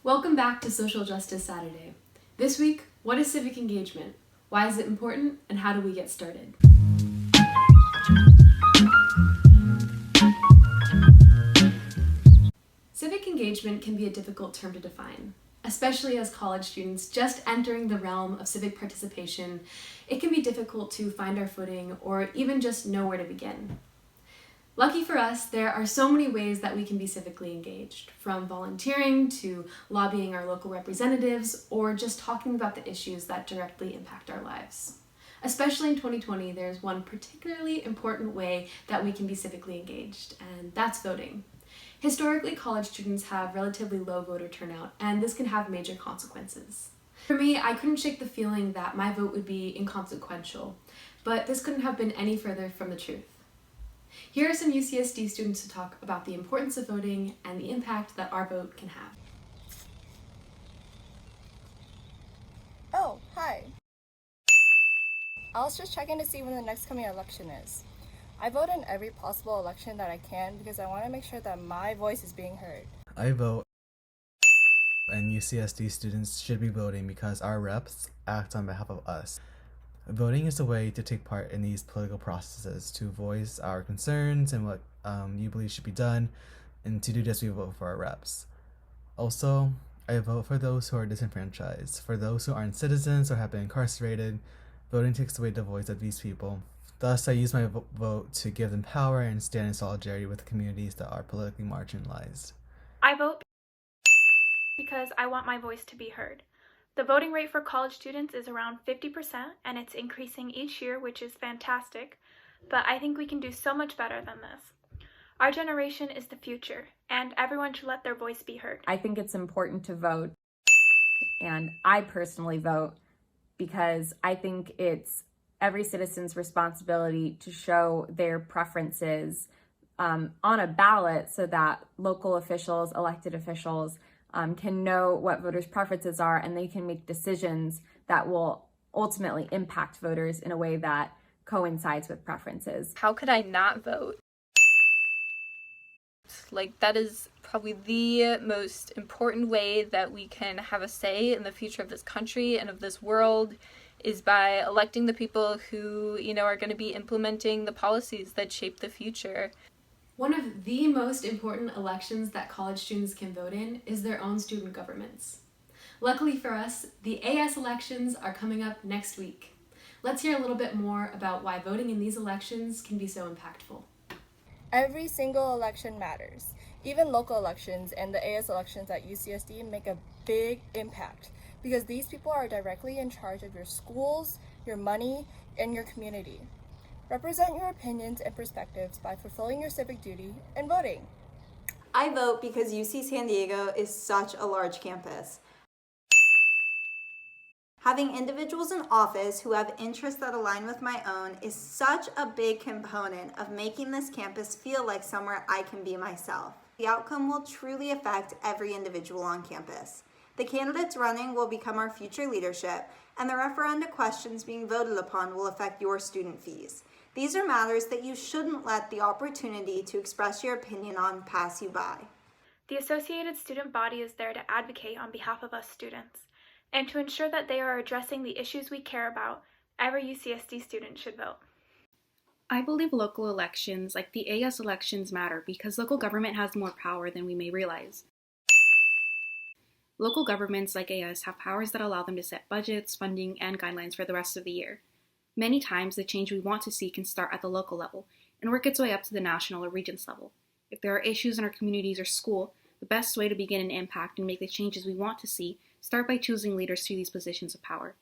Welcome back to Social Justice Saturday. This week, what is civic engagement? Why is it important, and how do we get started? Civic engagement can be a difficult term to define, especially as college students just entering the realm of civic participation. It can be difficult to find our footing or even just know where to begin. Lucky for us, there are so many ways that we can be civically engaged, from volunteering to lobbying our local representatives or just talking about the issues that directly impact our lives. Especially in 2020, there's one particularly important way that we can be civically engaged, and that's voting. Historically, college students have relatively low voter turnout, and this can have major consequences. For me, I couldn't shake the feeling that my vote would be inconsequential, but this couldn't have been any further from the truth. Here are some UCSD students to talk about the importance of voting and the impact that our vote can have. Oh, hi. I was just checking to see when the next coming election is. I vote in every possible election that I can because I want to make sure that my voice is being heard. I vote, and UCSD students should be voting because our reps act on behalf of us. Voting is a way to take part in these political processes, to voice our concerns and what you believe should be done, and to do this, we vote for our reps. Also, I vote for those who are disenfranchised. For those who aren't citizens or have been incarcerated, voting takes away the voice of these people. Thus, I use my vote to give them power and stand in solidarity with the communities that are politically marginalized. I vote because I want my voice to be heard. The voting rate for college students is around 50%, and it's increasing each year, which is fantastic, but I think we can do so much better than this. Our generation is the future, and everyone should let their voice be heard. I think it's important to vote, and I personally vote because I think it's every citizen's responsibility to show their preferences on a ballot so that local officials, elected officials, can know what voters' preferences are, and they can make decisions that will ultimately impact voters in a way that coincides with preferences. How could I not vote? That is probably the most important way that we can have a say in the future of this country and of this world, is by electing the people who, are going to be implementing the policies that shape the future. One of the most important elections that college students can vote in is their own student governments. Luckily for us, the AS elections are coming up next week. Let's hear a little bit more about why voting in these elections can be so impactful. Every single election matters. Even local elections and the AS elections at UCSD make a big impact because these people are directly in charge of your schools, your money, and your community. Represent your opinions and perspectives by fulfilling your civic duty and voting. I vote because UC San Diego is such a large campus. Having individuals in office who have interests that align with my own is such a big component of making this campus feel like somewhere I can be myself. The outcome will truly affect every individual on campus. The candidates running will become our future leadership, and the referenda questions being voted upon will affect your student fees. These are matters that you shouldn't let the opportunity to express your opinion on pass you by. The Associated Student Body is there to advocate on behalf of us students, and to ensure that they are addressing the issues we care about, every UCSD student should vote. I believe local elections, like the AS elections, matter because local government has more power than we may realize. Local governments like AS have powers that allow them to set budgets, funding, and guidelines for the rest of the year. Many times, the change we want to see can start at the local level and work its way up to the national or regions level. If there are issues in our communities or school, the best way to begin an impact and make the changes we want to see start by choosing leaders to these positions of power.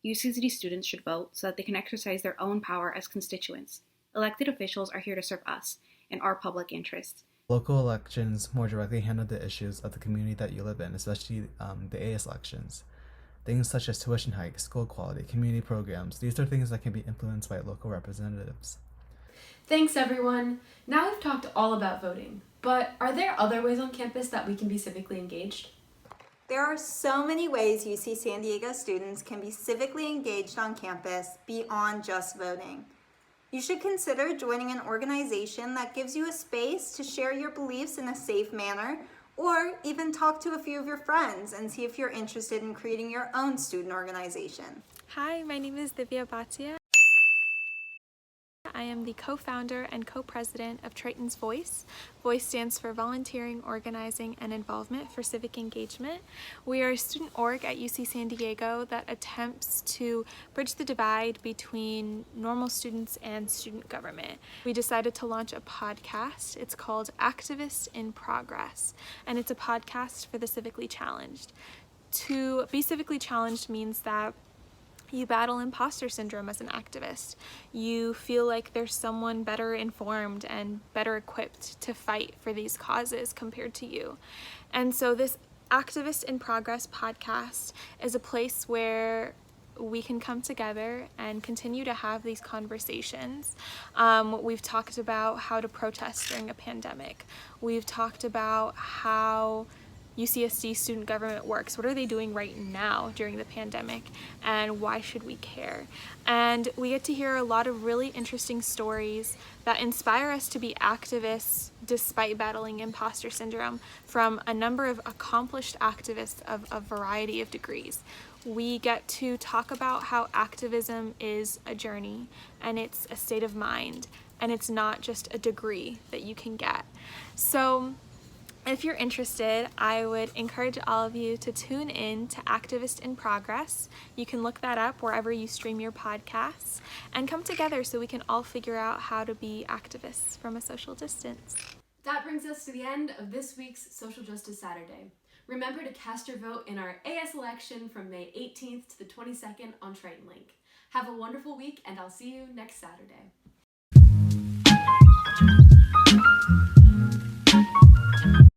UCSD students should vote so that they can exercise their own power as constituents. Elected officials are here to serve us and our public interests. Local elections more directly handle the issues of the community that you live in, especially the AS elections. Things such as tuition hikes, school quality, community programs, these are things that can be influenced by local representatives. Thanks, everyone. Now we've talked all about voting, but are there other ways on campus that we can be civically engaged? There are so many ways UC San Diego students can be civically engaged on campus beyond just voting. You should consider joining an organization that gives you a space to share your beliefs in a safe manner, Or even talk to a few of your friends and see if you're interested in creating your own student organization. Hi, my name is Divya Bhatia. I am the co-founder and co-president of Triton's Voice. Voice stands for Volunteering, Organizing, and Involvement for Civic Engagement. We are a student org at UC San Diego that attempts to bridge the divide between normal students and student government. We decided to launch a podcast. It's called Activist in Progress, and it's a podcast for the civically challenged. To be civically challenged means that you battle imposter syndrome as an activist. You feel like there's someone better informed and better equipped to fight for these causes compared to you. And so this Activist in Progress podcast is a place where we can come together and continue to have these conversations. We've talked about how to protest during a pandemic. We've talked about how UCSD student government works. What are they doing right now during the pandemic, and why should we care? And we get to hear a lot of really interesting stories that inspire us to be activists despite battling imposter syndrome from a number of accomplished activists of a variety of degrees. We get to talk about how activism is a journey and it's a state of mind, and it's not just a degree that you can get. So if you're interested, I would encourage all of you to tune in to Activist in Progress. You can look that up wherever you stream your podcasts, and come together so we can all figure out how to be activists from a social distance. That brings us to the end of this week's Social Justice Saturday. Remember to cast your vote in our AS election from May 18th to the 22nd on Triton Link. Have a wonderful week, and I'll see you next Saturday.